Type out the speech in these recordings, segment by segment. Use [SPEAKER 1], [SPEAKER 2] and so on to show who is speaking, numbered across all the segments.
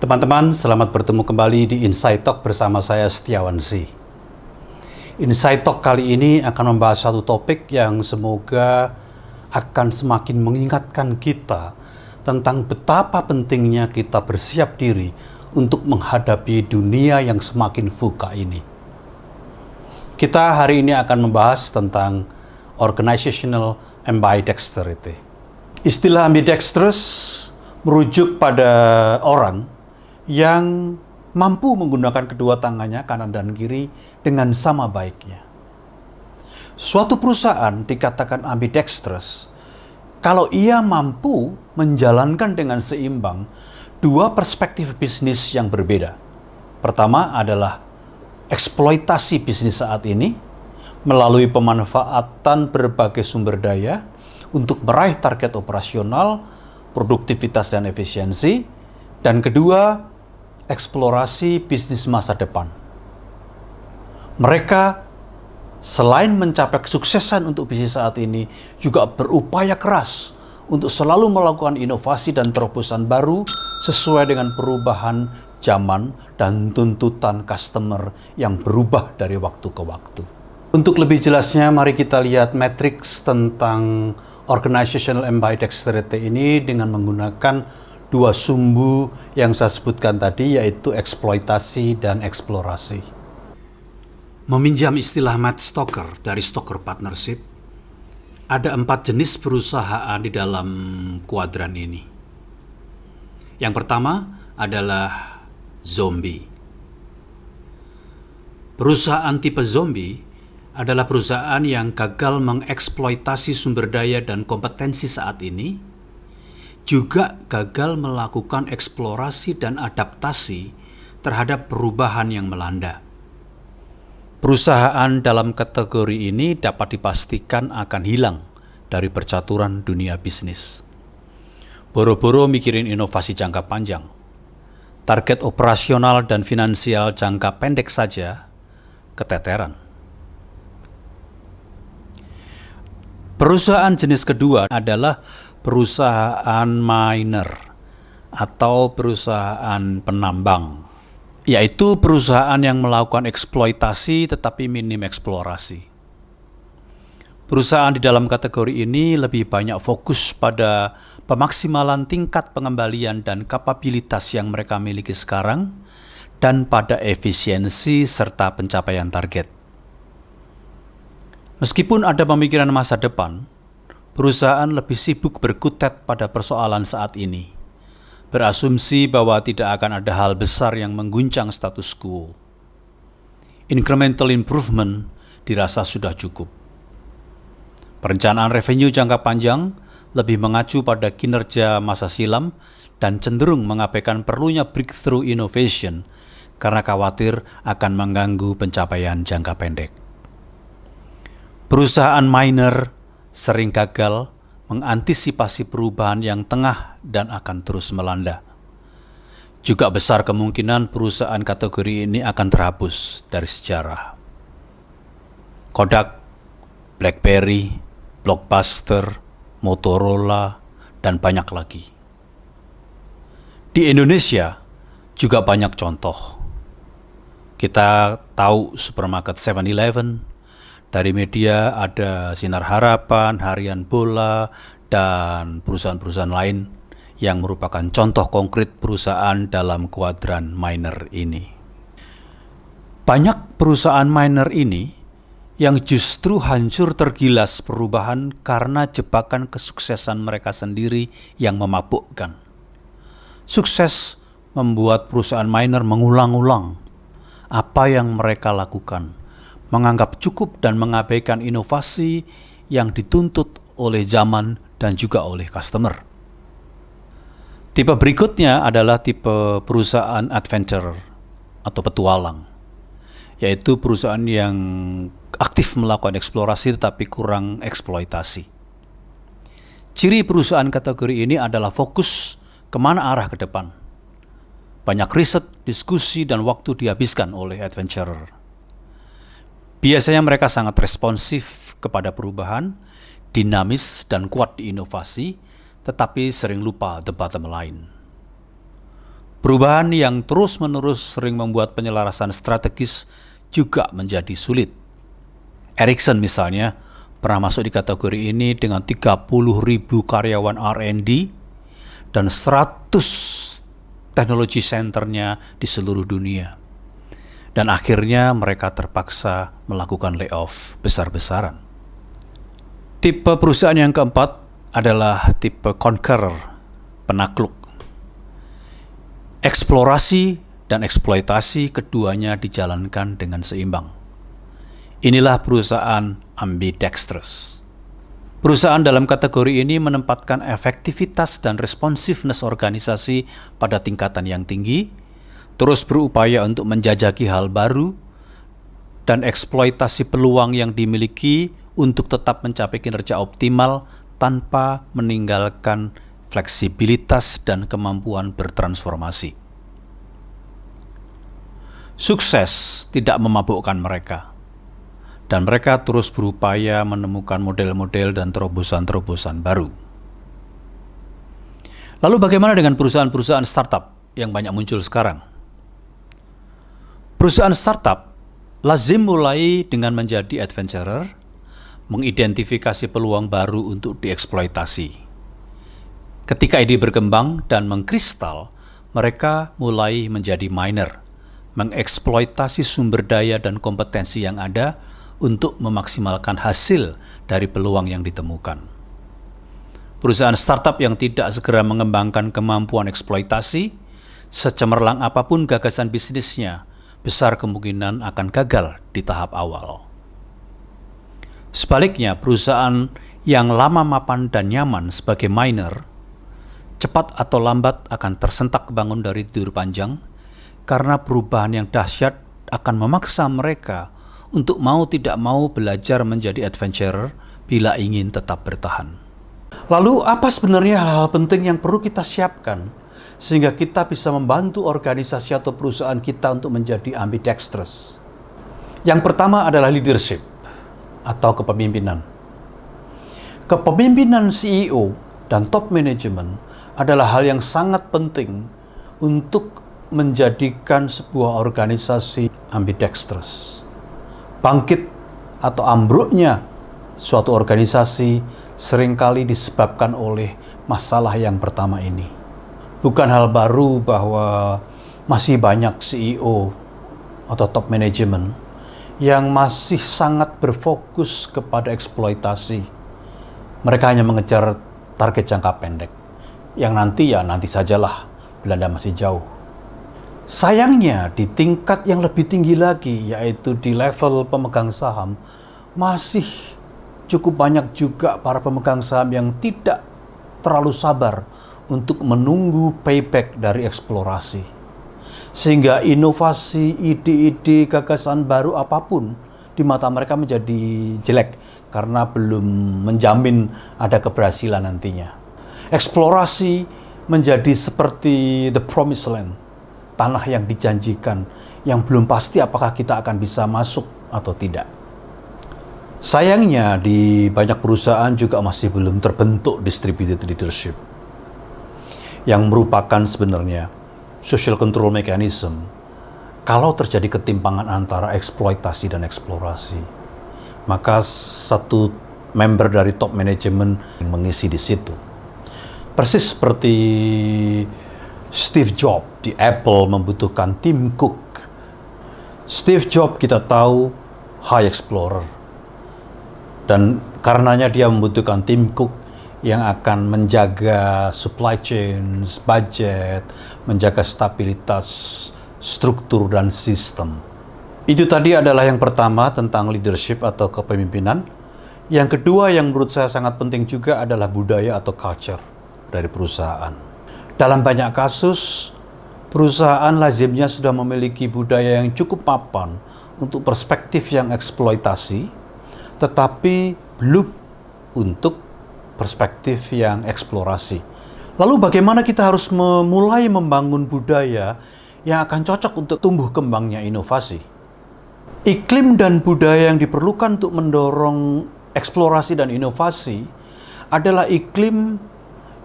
[SPEAKER 1] Teman-teman, selamat bertemu kembali di Insight Talk bersama saya Setiawansyah. Insight Talk kali ini akan membahas satu topik yang semoga akan semakin mengingatkan kita tentang betapa pentingnya kita bersiap diri untuk menghadapi dunia yang semakin VUCA ini. Kita hari ini akan membahas tentang Organizational Ambidexterity. Istilah ambidextrous merujuk pada orang yang mampu menggunakan kedua tangannya, kanan dan kiri, dengan sama baiknya. Suatu perusahaan dikatakan ambidextrous kalau ia mampu menjalankan dengan seimbang dua perspektif bisnis yang berbeda. Pertama adalah eksploitasi bisnis saat ini melalui pemanfaatan berbagai sumber daya untuk meraih target operasional, produktivitas dan efisiensi. Dan kedua, eksplorasi bisnis masa depan. Mereka selain mencapai kesuksesan untuk bisnis saat ini, juga berupaya keras untuk selalu melakukan inovasi dan terobosan baru sesuai dengan perubahan zaman dan tuntutan customer yang berubah dari waktu ke waktu. Untuk lebih jelasnya, mari kita lihat matriks tentang Organizational Ambidexterity ini dengan menggunakan dua sumbu yang saya sebutkan tadi, yaitu eksploitasi dan eksplorasi. Meminjam istilah Matt Stoker dari Stoker Partnership, ada 4 jenis perusahaan di dalam kuadran ini. Yang pertama adalah zombie. Perusahaan tipe zombie adalah perusahaan yang gagal mengeksploitasi sumber daya dan kompetensi saat ini, juga gagal melakukan eksplorasi dan adaptasi terhadap perubahan yang melanda. Perusahaan dalam kategori ini dapat dipastikan akan hilang dari percaturan dunia bisnis. Boro-boro mikirin inovasi jangka panjang. Target operasional dan finansial jangka pendek saja keteteran. Perusahaan jenis kedua adalah perusahaan miner atau perusahaan penambang, yaitu perusahaan yang melakukan eksploitasi tetapi minim eksplorasi. Perusahaan di dalam kategori ini lebih banyak fokus pada pemaksimalan tingkat pengembalian dan kapabilitas yang mereka miliki sekarang dan pada efisiensi serta pencapaian target. Meskipun ada pemikiran masa depan, perusahaan lebih sibuk berkutat pada persoalan saat ini, berasumsi bahwa tidak akan ada hal besar yang mengguncang status quo. Incremental improvement dirasa sudah cukup. Perencanaan revenue jangka panjang lebih mengacu pada kinerja masa silam dan cenderung mengabaikan perlunya breakthrough innovation karena khawatir akan mengganggu pencapaian jangka pendek. Perusahaan miner sering gagal mengantisipasi perubahan yang tengah dan akan terus melanda. Juga besar kemungkinan perusahaan kategori ini akan terhapus dari sejarah. Kodak, BlackBerry, Blockbuster, Motorola, dan banyak lagi. Di Indonesia juga banyak contoh. Kita tahu supermarket 7-Eleven. Dari media ada Sinar Harapan, Harian Bola, dan perusahaan-perusahaan lain yang merupakan contoh konkret perusahaan dalam kuadran miner ini. Banyak perusahaan miner ini yang justru hancur tergilas perubahan karena jebakan kesuksesan mereka sendiri yang memabukkan. Sukses membuat perusahaan miner mengulang-ulang apa yang mereka lakukan, menganggap cukup dan mengabaikan inovasi yang dituntut oleh zaman dan juga oleh customer. Tipe berikutnya adalah tipe perusahaan adventurer atau petualang, yaitu perusahaan yang aktif melakukan eksplorasi tetapi kurang eksploitasi. Ciri perusahaan kategori ini adalah fokus kemana arah ke depan. Banyak riset, diskusi, dan waktu dihabiskan oleh adventurer. Biasanya mereka sangat responsif kepada perubahan, dinamis dan kuat di inovasi, tetapi sering lupa the bottom line. Perubahan yang terus-menerus sering membuat penyelarasan strategis juga menjadi sulit. Ericsson misalnya pernah masuk di kategori ini dengan 30.000 karyawan R&D dan 100 teknologi centernya di seluruh dunia. Dan akhirnya mereka terpaksa melakukan layoff besar-besaran. Tipe perusahaan yang keempat adalah tipe conqueror, penakluk. Eksplorasi dan eksploitasi keduanya dijalankan dengan seimbang. Inilah perusahaan ambidextrous. Perusahaan dalam kategori ini menempatkan efektivitas dan responsiveness organisasi pada tingkatan yang tinggi, terus berupaya untuk menjajaki hal baru, dan eksploitasi peluang yang dimiliki untuk tetap mencapai kinerja optimal tanpa meninggalkan fleksibilitas dan kemampuan bertransformasi. Sukses tidak memabukkan mereka, dan mereka terus berupaya menemukan model-model dan terobosan-terobosan baru. Lalu bagaimana dengan perusahaan-perusahaan startup yang banyak muncul sekarang? Perusahaan startup lazim mulai dengan menjadi adventurer, mengidentifikasi peluang baru untuk dieksploitasi. Ketika ide berkembang dan mengkristal, mereka mulai menjadi miner, mengeksploitasi sumber daya dan kompetensi yang ada untuk memaksimalkan hasil dari peluang yang ditemukan. Perusahaan startup yang tidak segera mengembangkan kemampuan eksploitasi, secemerlang apapun gagasan bisnisnya, besar kemungkinan akan gagal di tahap awal. Sebaliknya, perusahaan yang lama mapan dan nyaman sebagai miner, cepat atau lambat akan tersentak bangun dari tidur panjang, karena perubahan yang dahsyat akan memaksa mereka untuk mau tidak mau belajar menjadi adventurer bila ingin tetap bertahan. Lalu apa sebenarnya hal-hal penting yang perlu kita siapkan sehingga kita bisa membantu organisasi atau perusahaan kita untuk menjadi ambidextrous? Yang pertama adalah leadership atau kepemimpinan. Kepemimpinan CEO dan top management adalah hal yang sangat penting untuk menjadikan sebuah organisasi ambidextrous. Bangkit atau ambruknya suatu organisasi seringkali disebabkan oleh masalah yang pertama ini. Bukan hal baru bahwa masih banyak CEO atau top management yang masih sangat berfokus kepada eksploitasi. Mereka hanya mengejar target jangka pendek, yang nanti sajalah, Belanda masih jauh. Sayangnya di tingkat yang lebih tinggi lagi, yaitu di level pemegang saham, masih cukup banyak juga para pemegang saham yang tidak terlalu sabar untuk menunggu payback dari eksplorasi. Sehingga inovasi, ide-ide, gagasan baru apapun di mata mereka menjadi jelek karena belum menjamin ada keberhasilan nantinya. Eksplorasi menjadi seperti the promised land, tanah yang dijanjikan, yang belum pasti apakah kita akan bisa masuk atau tidak. Sayangnya di banyak perusahaan juga masih belum terbentuk distributed leadership, yang merupakan sebenarnya social control mechanism kalau terjadi ketimpangan antara eksploitasi dan eksplorasi. Maka satu member dari top management yang mengisi di situ. Persis seperti Steve Jobs di Apple membutuhkan Tim Cook. Steve Jobs kita tahu high explorer. Dan karenanya dia membutuhkan Tim Cook yang akan menjaga supply chain, budget, menjaga stabilitas struktur dan sistem. Itu tadi adalah yang pertama tentang leadership atau kepemimpinan. Yang kedua yang menurut saya sangat penting juga adalah budaya atau culture dari perusahaan. Dalam banyak kasus, Perusahaan lazimnya sudah memiliki budaya yang cukup mapan untuk perspektif yang eksploitasi, tetapi belum untuk perspektif yang eksplorasi. Lalu bagaimana kita harus memulai membangun budaya yang akan cocok untuk tumbuh kembangnya inovasi? Iklim dan budaya yang diperlukan untuk mendorong eksplorasi dan inovasi adalah iklim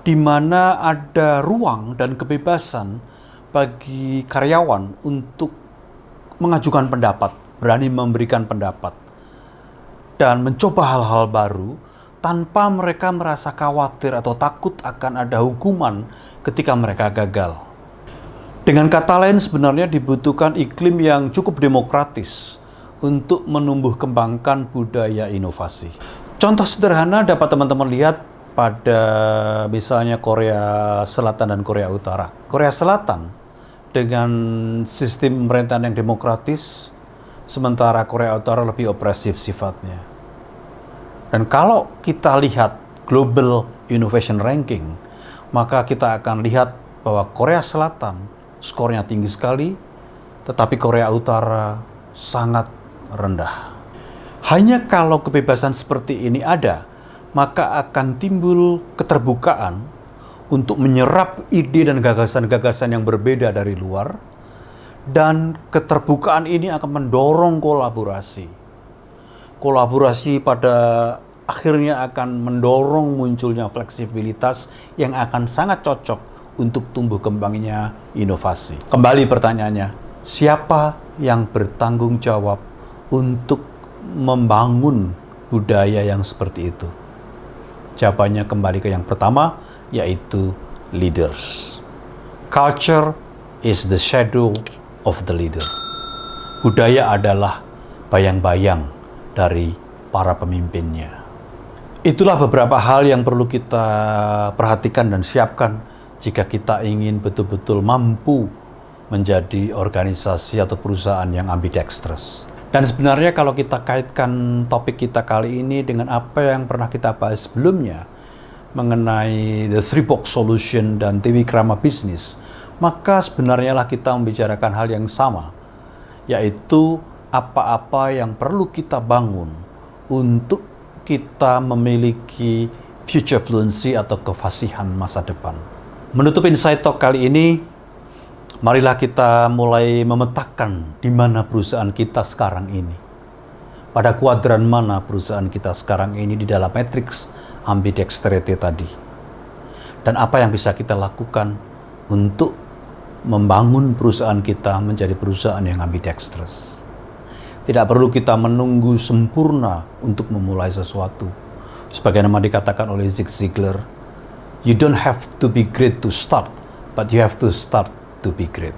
[SPEAKER 1] di mana ada ruang dan kebebasan bagi karyawan untuk mengajukan pendapat, berani memberikan pendapat, dan mencoba hal-hal baru tanpa mereka merasa khawatir atau takut akan ada hukuman ketika mereka gagal. Dengan kata lain, sebenarnya dibutuhkan iklim yang cukup demokratis untuk menumbuh kembangkan budaya inovasi. Contoh sederhana dapat teman-teman lihat pada misalnya Korea Selatan dan Korea Utara. Korea Selatan dengan sistem pemerintahan yang demokratis, sementara Korea Utara lebih opresif sifatnya. Dan kalau kita lihat Global Innovation Ranking, maka kita akan lihat bahwa Korea Selatan skornya tinggi sekali, tetapi Korea Utara sangat rendah. Hanya kalau kebebasan seperti ini ada, maka akan timbul keterbukaan untuk menyerap ide dan gagasan-gagasan yang berbeda dari luar, dan keterbukaan ini akan mendorong kolaborasi. Kolaborasi pada akhirnya akan mendorong munculnya fleksibilitas yang akan sangat cocok untuk tumbuh kembangnya inovasi. Kembali pertanyaannya, siapa yang bertanggung jawab untuk membangun budaya yang seperti itu? Jawabannya kembali ke yang pertama, yaitu leaders. Culture is the shadow of the leader. Budaya adalah bayang-bayang dari para pemimpinnya. Itulah beberapa hal yang perlu kita perhatikan dan siapkan jika kita ingin betul-betul mampu menjadi organisasi atau perusahaan yang ambidextrous. Dan sebenarnya kalau kita kaitkan topik kita kali ini dengan apa yang pernah kita bahas sebelumnya mengenai The Three Box Solution dan Triwikrama Business, maka sebenarnya lah kita membicarakan hal yang sama, yaitu apa-apa yang perlu kita bangun untuk kita memiliki future fluency atau kefasihan masa depan. Menutup Insight Talk kali ini, marilah kita mulai memetakan di mana perusahaan kita sekarang ini. Pada kuadran mana perusahaan kita sekarang ini di dalam matriks ambidextrity tadi. Dan apa yang bisa kita lakukan untuk membangun perusahaan kita menjadi perusahaan yang ambidextrous. Tidak perlu kita menunggu sempurna untuk memulai sesuatu. Sebagaimana dikatakan oleh Zig Ziglar, you don't have to be great to start, but you have to start to be great.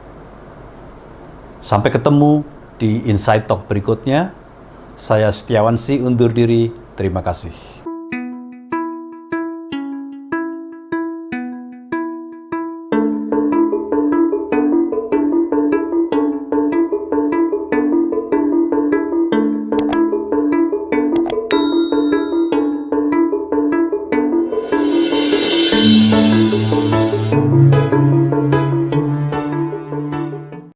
[SPEAKER 1] Sampai ketemu di Insight Talk berikutnya. Saya Setiawan Sy undur diri. Terima kasih.